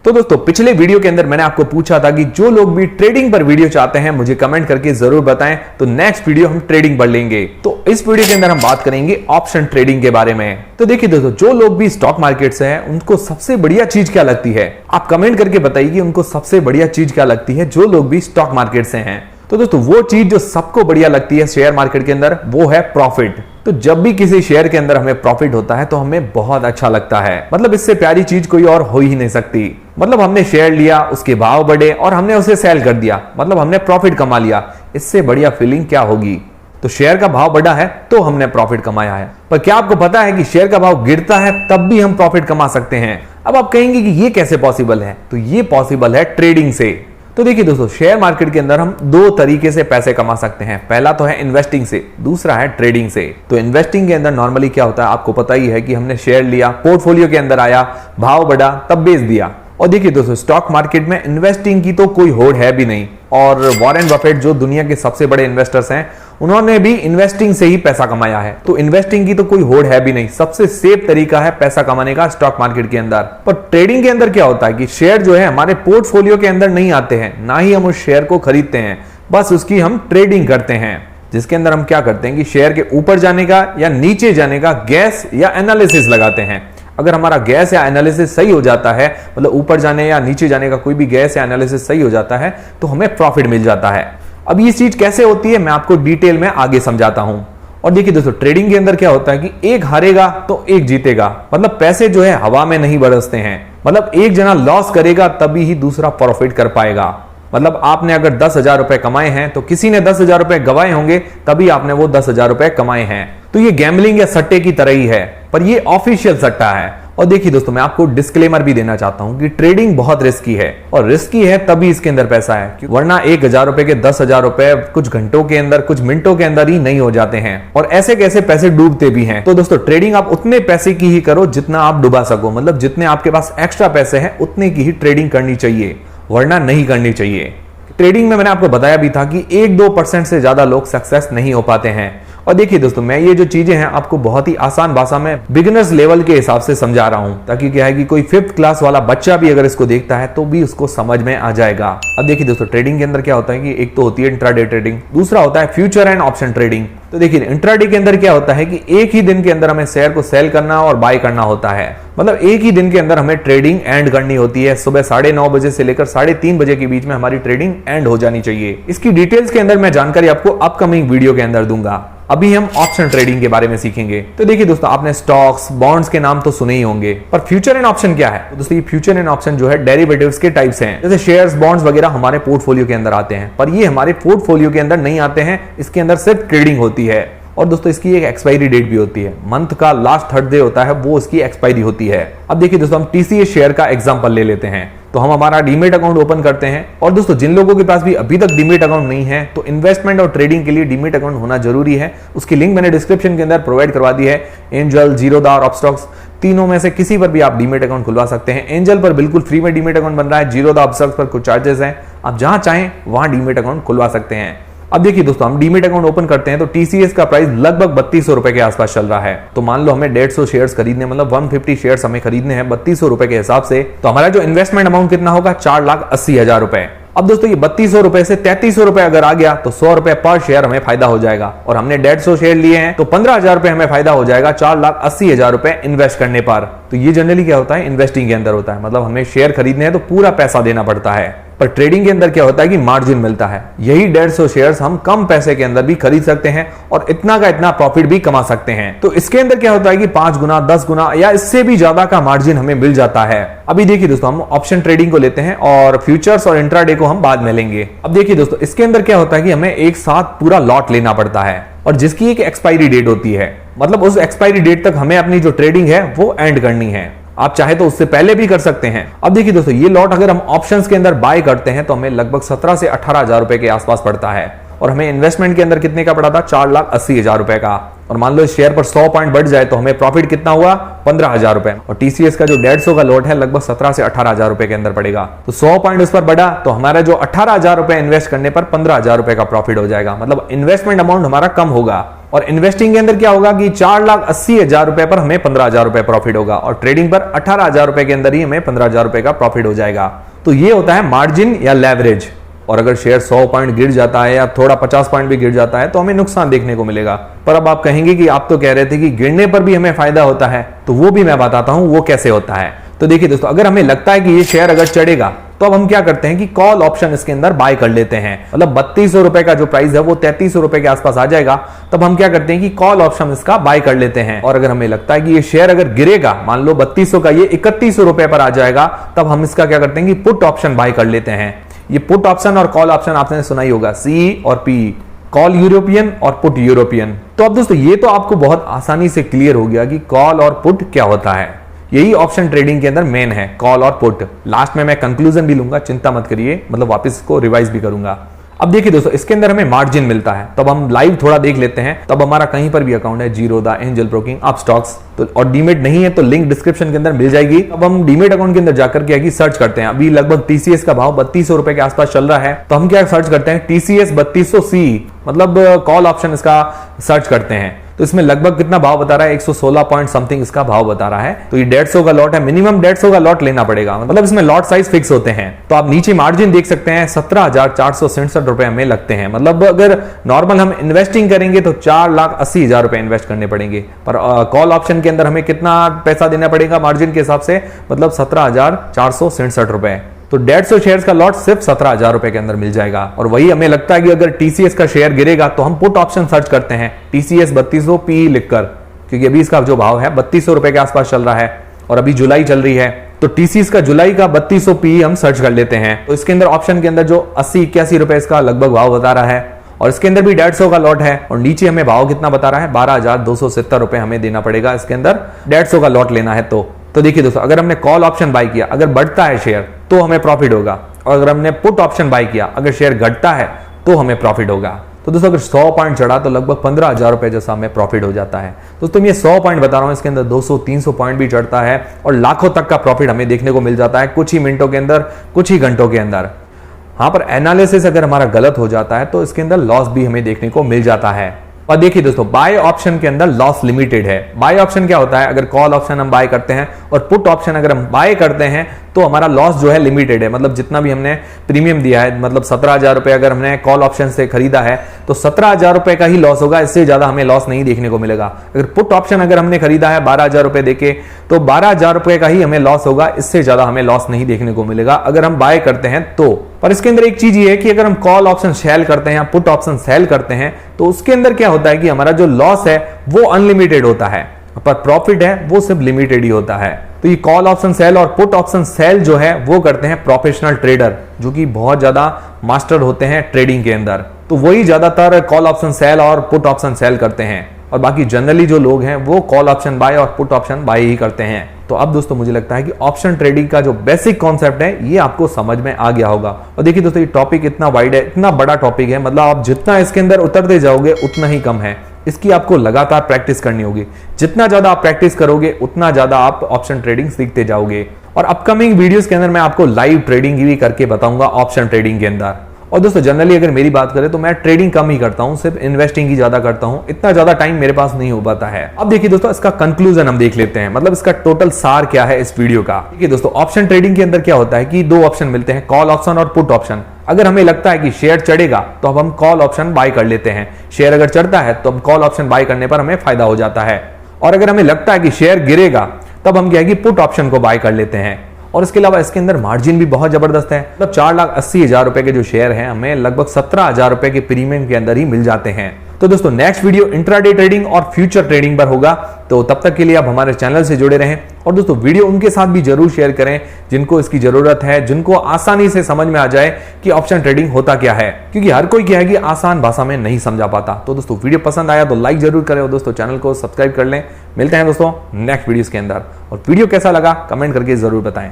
तो दोस्तों पिछले वीडियो के अंदर मैंने आपको पूछा था कि जो लोग भी ट्रेडिंग पर वीडियो चाहते हैं मुझे कमेंट करके जरूर बताएं, तो नेक्स्ट वीडियो हम ट्रेडिंग पर लेंगे। तो इस वीडियो के अंदर हम बात करेंगे ऑप्शन ट्रेडिंग के बारे में। तो देखिए दोस्तों, जो लोग भी स्टॉक मार्केट से हैं उनको सबसे बढ़िया चीज क्या लगती है, आप कमेंट करके बताइए कि उनको सबसे बढ़िया चीज क्या लगती है जो लोग भी स्टॉक मार्केट से हैं। तो दोस्तों वो चीज जो सबको बढ़िया लगती है शेयर मार्केट के अंदर वो है प्रॉफिट। तो जब भी किसी शेयर के अंदर हमें प्रॉफिट होता है तो हमें बहुत अच्छा लगता है। मतलब इससे प्यारी चीज कोई और हो ही नहीं सकती। मतलब हमने शेयर लिया, उसके भाव बढ़े और हमने उसे सेल कर दिया, मतलब हमने प्रॉफिट कमा लिया। इससे बढ़िया फीलिंग क्या होगी। तो शेयर का भाव बढ़ा है तो हमने प्रॉफिट कमाया है। पर क्या आपको पता है कि शेयर का भाव गिरता है तब भी हम प्रॉफिट कमा सकते हैं। अब आप कहेंगे कि ये कैसे पॉसिबल है, तो ये पॉसिबल है ट्रेडिंग से। तो देखिए दोस्तों, शेयर मार्केट के अंदर हम दो तरीके से पैसे कमा सकते हैं। पहला तो है इन्वेस्टिंग से, दूसरा है ट्रेडिंग से। तो इन्वेस्टिंग के अंदर नॉर्मली क्या होता है, आपको पता ही है कि हमने शेयर लिया, पोर्टफोलियो के अंदर आया, भाव बढ़ा, तब बेच दिया। और देखिए दोस्तों, स्टॉक मार्केट में इन्वेस्टिंग की तो कोई होड़ है भी नहीं। और वॉरेन बफेट जो दुनिया के सबसे बड़े इन्वेस्टर्स हैं, उन्होंने भी इन्वेस्टिंग से ही पैसा कमाया है। तो इन्वेस्टिंग की तो कोई होड़ है भी नहीं। सबसे सेफ तरीका है पैसा कमाने का स्टॉक मार्केट के अंदर। पर ट्रेडिंग के अंदर क्या होता है कि शेयर जो है हमारे पोर्टफोलियो के अंदर नहीं आते हैं, ना ही हम उस शेयर को खरीदते हैं, बस उसकी हम ट्रेडिंग करते हैं। जिसके अंदर हम क्या करते हैं कि शेयर के ऊपर जाने का या नीचे जाने का गैस या एनालिसिस लगाते हैं। अगर हमारा गैस या एनालिसिस सही हो जाता है, मतलब ऊपर जाने या नीचे जाने का कोई भी गैस या एनालिसिस सही हो जाता है, तो हमें प्रॉफिट मिल जाता है। अब ये चीज कैसे होती है मैं आपको डिटेल में आगे समझाता हूं। और देखिए दोस्तों, ट्रेडिंग के अंदर क्या होता है कि एक हारेगा तो एक जीतेगा। मतलब पैसे जो है हवा में नहीं बरसते हैं। मतलब एक जना लॉस करेगा तभी ही दूसरा प्रॉफिट कर पाएगा। मतलब आपने अगर 10,000 रुपए कमाए हैं तो किसी ने 10,000 रुपए गवाए होंगे, तभी आपने वो 10,000 रुपए कमाए हैं। तो ये गैम्बलिंग या सट्टे की तरह ही है, पर ये ऑफिशियल सट्टा है। और देखिए दोस्तों, मैं आपको डिस्क्लेमर भी देना चाहता हूं कि ट्रेडिंग बहुत रिस्की है, और रिस्की है तभी इसके अंदर पैसा है। वरना 1,000 रुपए के 10,000 रुपए कुछ घंटों के अंदर, कुछ मिनटों के अंदर ही नहीं हो जाते हैं, और ऐसे कैसे पैसे डूबते भी हैं। तो दोस्तों, ट्रेडिंग आप उतने पैसे की ही करो जितना आप डुबा सको। मतलब जितने आपके पास एक्स्ट्रा पैसे हैं उतने की ही ट्रेडिंग करनी चाहिए, वरना नहीं करनी चाहिए। ट्रेडिंग में मैंने आपको बताया भी था कि 1-2% से ज्यादा लोग सक्सेस नहीं हो पाते हैं। और देखिए दोस्तों, मैं ये जो चीजें हैं आपको बहुत ही आसान भाषा में बिगिनर्स लेवल के हिसाब से समझा रहा हूं, ताकि क्या है कि कोई 5th क्लास वाला बच्चा भी अगर इसको देखता है तो भी उसको समझ में आ जाएगा। अब देखिए दोस्तों, ट्रेडिंग के अंदर क्या होता है कि एक तो होती है इंट्राडे ट्रेडिंग, दूसरा होता है फ्यूचर एंड ऑप्शन ट्रेडिंग। तो देखिए इंट्राडे के अंदर क्या होता है कि एक ही दिन के अंदर हमें शेयर को सेल करना और बाय करना होता है। मतलब एक ही दिन के अंदर हमें ट्रेडिंग एंड करनी होती है। सुबह 9:30 बजे से लेकर 3:30 बजे के बीच में हमारी ट्रेडिंग एंड हो जानी चाहिए। इसकी डिटेल्स के अंदर मैं जानकारी आपको अपकमिंग वीडियो के अंदर दूंगा। अभी हम ऑप्शन ट्रेडिंग के बारे में सीखेंगे। तो देखिए दोस्तों, आपने स्टॉक्स, बॉन्ड्स के नाम तो सुने ही होंगे, पर फ्यूचर एंड ऑप्शन क्या है। तो दोस्तों, ये फ्यूचर एंड ऑप्शन जो है डेरिवेटिव्स के टाइप्स हैं। जैसे शेयर्स, बॉन्ड्स वगैरह हमारे पोर्टफोलियो के अंदर आते हैं, पर ये हमारे पोर्टफोलियो के अंदर नहीं आते हैं। इसके अंदर सिर्फ ट्रेडिंग होती है। और दोस्तों, इसकी एक एक्सपायरी डेट भी होती है। मंथ का लास्ट थर्सडे होता है, वो इसकी एक्सपायरी होती है। अब देखिए दोस्तों, हम टीसीएस शेयर का एग्जांपल ले लेते हैं। तो हम हमारा डीमेट अकाउंट ओपन करते हैं। और दोस्तों, जिन लोगों के पास भी अभी तक डीमेट अकाउंट नहीं है, तो इन्वेस्टमेंट और ट्रेडिंग के लिए डीमेट अकाउंट होना जरूरी है। उसकी लिंक मैंने डिस्क्रिप्शन के अंदर प्रोवाइड करवा दी है। एंजल, जीरोधा और अपस्टॉक्स, तीनों में से किसी पर भी आप डीमेट अकाउंट खुलवा सकते हैं। एंजल पर बिल्कुल फ्री में डीमेट अकाउंट बन रहा है, जीरोधा, अपस्टॉक्स पर कुछ चार्जेस हैं। आप जहां चाहें वहां डीमेट अकाउंट खुलवा सकते हैं। अब देखिए दोस्तों, हम डीमेट अकाउंट ओपन करते हैं तो टीसीएस का प्राइस लगभग 3200 रुपए के आसपास चल रहा है। तो मान लो हमें 150 शेयर्स खरीदने, मतलब 150 शेयर्स हमें खरीदने हैं 3200 रुपए के हिसाब से, तो हमारा जो इन्वेस्टमेंट अमाउंट कितना होगा, 4,80,000 रुपए। अब दोस्तों, ये 3200 रुपए से 3300 रुपए अगर आ गया तो 100 रुपए पर शेयर हमें फायदा हो जाएगा। और हमने 150 शेयर लिए हैं तो 15,000 रुपए हमें फायदा हो जाएगा 4,80,000 रुपए इन्वेस्ट करने पर। तो ये जनरली क्या होता है, इन्वेस्टिंग के अंदर होता है। मतलब हमें शेयर खरीदने हैं तो पूरा पैसा देना पड़ता है। पर ट्रेडिंग के अंदर क्या होता है कि मार्जिन मिलता है। यही 150 शेयर्स हम कम पैसे के अंदर भी खरीद सकते हैं और इतना का इतना प्रॉफिट भी कमा सकते हैं। तो इसके अंदर क्या होता है कि 5 गुना, 10 गुना या इससे भी ज्यादा का मार्जिन हमें मिल जाता है। अभी देखिए दोस्तों, हम ऑप्शन ट्रेडिंग को लेते हैं और फ्यूचर्स और इंट्राडे को हम बाद में लेंगे। अब देखिए दोस्तों, इसके अंदर क्या होता है कि हमें एक साथ पूरा लॉट लेना पड़ता है, और जिसकी एक एक्सपायरी डेट होती है। मतलब उस एक्सपायरी डेट तक हमें अपनी जो ट्रेडिंग है वो एंड करनी है। आप चाहे तो उससे पहले भी कर सकते हैं। अब देखिए दोस्तों, ये लॉट अगर हम ऑप्शंस के अंदर बाय करते हैं तो हमें लगभग 17 से 18,000 रुपए के आसपास पड़ता है। और हमें इन्वेस्टमेंट के अंदर कितने का पड़ा था, 4,80,000 रुपए का। और मान लो इस शेयर पर 100 पॉइंट बढ़ जाए तो हमें प्रॉफिट कितना हुआ, 15,000 रुपए। और टीसीएस का जो 150 का लॉट है लगभग 17 से 18,000 रुपए के अंदर पड़ेगा। तो 100 पॉइंट उस पर बढ़ा तो हमारा जो 18,000 रुपए इन्वेस्ट करने पर 15,000 रुपए का प्रॉफिट हो जाएगा। मतलब इन्वेस्टमेंट अमाउंट हमारा कम होगा, और इन्वेस्टिंग के अंदर क्या होगा कि 4,80,000 रुपए पर हमें 15,000 रुपए प्रॉफिट होगा और ट्रेडिंग पर 18,000 रुपए के अंदर ही हमें 15,000 रुपए का प्रॉफिट हो जाएगा। तो ये होता है मार्जिन या लेवरेज। और अगर शेयर 100 पॉइंट गिर जाता है या थोड़ा 50 पॉइंट भी गिर जाता है तो हमें नुकसान देखने को मिलेगा। पर अब आप कहेंगे कि आप तो कह रहे थे कि गिरने पर भी हमें फायदा होता है, तो वो भी मैं बताता हूं वो कैसे होता है। तो देखिए दोस्तों, अगर हमें लगता है कि ये शेयर अगर चढ़ेगा तो अब हम क्या करते हैं कि कॉल ऑप्शन इसके अंदर बाय कर लेते हैं। मतलब 3200 रुपए का जो प्राइस है वो 3300 रुपए के आसपास आ जाएगा, तब हम क्या करते हैं कि कॉल ऑप्शन इसका बाय कर लेते हैं। और अगर हमें लगता है कि ये शेयर अगर गिरेगा, मान लो 3200 का ये 3100 रुपए पर आ जाएगा, तब हम इसका क्या करते हैं कि पुट ऑप्शन बाय कर लेते हैं। ये पुट ऑप्शन और कॉल ऑप्शन आपने सुना ही होगा, सी और पी, कॉल यूरोपियन और पुट यूरोपियन। तो अब दोस्तों ये तो आपको बहुत आसानी से क्लियर हो गया कि कॉल और पुट क्या होता है। यही ऑप्शन ट्रेडिंग के अंदर मेन है, कॉल और पुट। लास्ट में मैं कंक्लूजन भी लूंगा, चिंता मत करिए, मतलब वापस इसको रिवाइज भी करूंगा। अब देखिए दोस्तों, इसके अंदर हमें मार्जिन मिलता है, तब हम लाइव थोड़ा देख लेते हैं। तब हमारा कहीं पर भी अकाउंट है, जीरोधा, एंजल ब्रोकिंग, अपस्टॉक्स, तो और डीमेट नहीं है तो लिंक डिस्क्रिप्शन के अंदर मिल जाएगी। अब हम डीमेट अकाउंट के अंदर जाकर क्या कि सर्च करते हैं। अभी लगभग टीसीएस का भाव 3200 रुपए के आसपास चल रहा है, तो हम क्या सर्च करते हैं, टीसीएस 3200C, मतलब कॉल ऑप्शन इसका सर्च करते हैं। तो इसमें लगभग कितना भाव बता रहा है, 116 पॉइंट समथिंग इसका भाव बता रहा है। तो ये 150 का लॉट है, मिनिमम 150 का लॉट लेना पड़ेगा, मतलब इसमें लॉट साइज फिक्स होते हैं। तो आप नीचे मार्जिन देख सकते हैं, 17,467 रुपए हमें लगते हैं। मतलब अगर नॉर्मल हम इन्वेस्टिंग करेंगे तो 4,80,000 रुपए इन्वेस्ट करने पड़ेंगे, पर कॉल ऑप्शन के अंदर हमें कितना पैसा देना पड़ेगा मार्जिन के हिसाब से, मतलब 17,467 रुपए। तो 150 शेयर्स का लॉट सिर्फ 17,000 रुपए के अंदर मिल जाएगा। और वही हमें लगता है कि अगर टीसीएस का शेयर गिरेगा तो हम पुट ऑप्शन सर्च करते हैं, टीसीएस 3200P लिखकर, क्योंकि अभी इसका जो भाव है 3200 रुपए के आसपास चल रहा है और अभी जुलाई चल रही है, तो टीसीएस का जुलाई का 3200P हम सर्च कर लेते हैं। तो इसके अंदर ऑप्शन के अंदर जो 80-81 रुपए इसका लगभग भाव बता रहा है और इसके अंदर भी 150 का लॉट है और नीचे हमें भाव कितना बता रहा है, 12,270 रुपए हमें देना पड़ेगा इसके अंदर 150 का लॉट लेना है। तो देखिए दोस्तों, अगर हमने कॉल ऑप्शन बाय किया, अगर बढ़ता है शेयर तो हमें प्रॉफिट होगा, और अगर हमने पुट ऑप्शन बाय किया, अगर शेयर घटता है तो हमें प्रॉफिट होगा। तो दोस्तों अगर 100 पॉइंट चढ़ा तो लगभग 15,000 रुपए जैसा हमें प्रॉफिट हो जाता है। दोस्तों ये 100 पॉइंट बता रहा हूं, इसके अंदर 200-300 पॉइंट भी चढ़ता है और लाखों तक का प्रॉफिट हमें देखने को मिल जाता है कुछ ही मिनटों के अंदर, कुछ ही घंटों के अंदर। हाँ, पर एनालिसिस अगर हमारा गलत हो जाता है तो इसके अंदर लॉस भी हमें देखने को मिल जाता है। और देखिए दोस्तों, बाय ऑप्शन के अंदर लॉस लिमिटेड है। बाय ऑप्शन क्या होता है, अगर कॉल ऑप्शन हम बाय करते हैं और पुट ऑप्शन अगर हम बाय करते हैं तो हमारा लॉस जो है लिमिटेड है। मतलब जितना भी हमने प्रीमियम दिया है, मतलब 17,000 रुपए अगर हमने कॉल ऑप्शन से खरीदा है तो 17,000 रुपए का ही लॉस होगा, इससे ज्यादा हमें लॉस नहीं देखने को मिलेगा। अगर पुट ऑप्शन अगर हमने खरीदा है 12,000 रुपए देके तो 12,000 रुपए का ही हमें लॉस होगा, इससे ज्यादा हमें लॉस नहीं देखने को मिलेगा अगर हम बाय करते हैं तो। पर इसके अंदर एक चीज ये है कि अगर हम कॉल ऑप्शन सेल करते हैं या पुट ऑप्शन सेल करते हैं तो उसके अंदर क्या होता है कि हमारा जो लॉस है वो अनलिमिटेड होता है, पर प्रॉफिट है वो सिर्फ लिमिटेड ही होता है। तो ये कॉल ऑप्शन सेल और पुट ऑप्शन सेल जो है वो करते हैं प्रोफेशनल ट्रेडर, जो कि बहुत ज्यादा मास्टर होते हैं ट्रेडिंग के अंदर। तो वही ज्यादातर कॉल ऑप्शन सेल और पुट ऑप्शन सेल करते हैं, और बाकी जनरली जो लोग हैं वो कॉल ऑप्शन बाय और पुट ऑप्शन बाय ही करते हैं। तो अब दोस्तों मुझे लगता है कि ऑप्शन ट्रेडिंग का जो बेसिक कॉन्सेप्ट है ये आपको समझ में आ गया होगा। और देखिए दोस्तों, ये टॉपिक इतना वाइड है, इतना बड़ा टॉपिक है, मतलब आप जितना इसके अंदर उतरते जाओगे उतना ही कम है। इसकी आपको लगातार प्रैक्टिस करनी होगी। जितना ज्यादा आप प्रैक्टिस करोगे उतना ज्यादा आप ऑप्शन ट्रेडिंग सीखते जाओगे। और अपकमिंग वीडियोस के अंदर मैं आपको लाइव ट्रेडिंग भी करके बताऊंगा ऑप्शन ट्रेडिंग के अंदर। और दोस्तों जनरली अगर मेरी बात करें तो मैं ट्रेडिंग कम ही करता हूं, सिर्फ इन्वेस्टिंग ही ज्यादा करता हूं, इतना ज्यादा टाइम मेरे पास नहीं हो पाता है। अब देखिए दोस्तों, इसका कंक्लूजन हम देख लेते हैं, मतलब इसका टोटल सार क्या है इस वीडियो का। देखिए दोस्तों, ऑप्शन ट्रेडिंग के अंदर क्या होता है कि दो ऑप्शन मिलते हैं, कॉल ऑप्शन और पुट ऑप्शन। अगर हमें लगता है कि शेयर चढ़ेगा तो अब हम कॉल ऑप्शन बाय कर लेते हैं, शेयर अगर चढ़ता है तो अब कॉल ऑप्शन बाय करने पर हमें फायदा हो जाता है। और अगर हमें लगता है कि शेयर गिरेगा तब हम क्या है कि पुट ऑप्शन को बाय कर लेते हैं। और इसके अलावा इसके अंदर मार्जिन भी बहुत जबरदस्त है, मतलब 4,80,000 रुपए के जो शेयर हैं हमें लगभग 17,000 रुपए के प्रीमियम के अंदर ही मिल जाते हैं। तो दोस्तों नेक्स्ट वीडियो इंट्राडे ट्रेडिंग और फ्यूचर ट्रेडिंग पर होगा, तो तब तक के लिए आप हमारे चैनल से जुड़े रहें। और दोस्तों वीडियो उनके साथ भी जरूर शेयर करें जिनको इसकी जरूरत है, जिनको आसानी से समझ में आ जाए कि ऑप्शन ट्रेडिंग होता क्या है, क्योंकि हर कोई क्या है कि आसान भाषा में नहीं समझा पाता। तो दोस्तों वीडियो पसंद आया तो लाइक जरूर करें और दोस्तों चैनल को सब्सक्राइब कर लें। मिलते हैं दोस्तों नेक्स्ट वीडियो के अंदर, और वीडियो कैसा लगा कमेंट करके जरूर बताएं।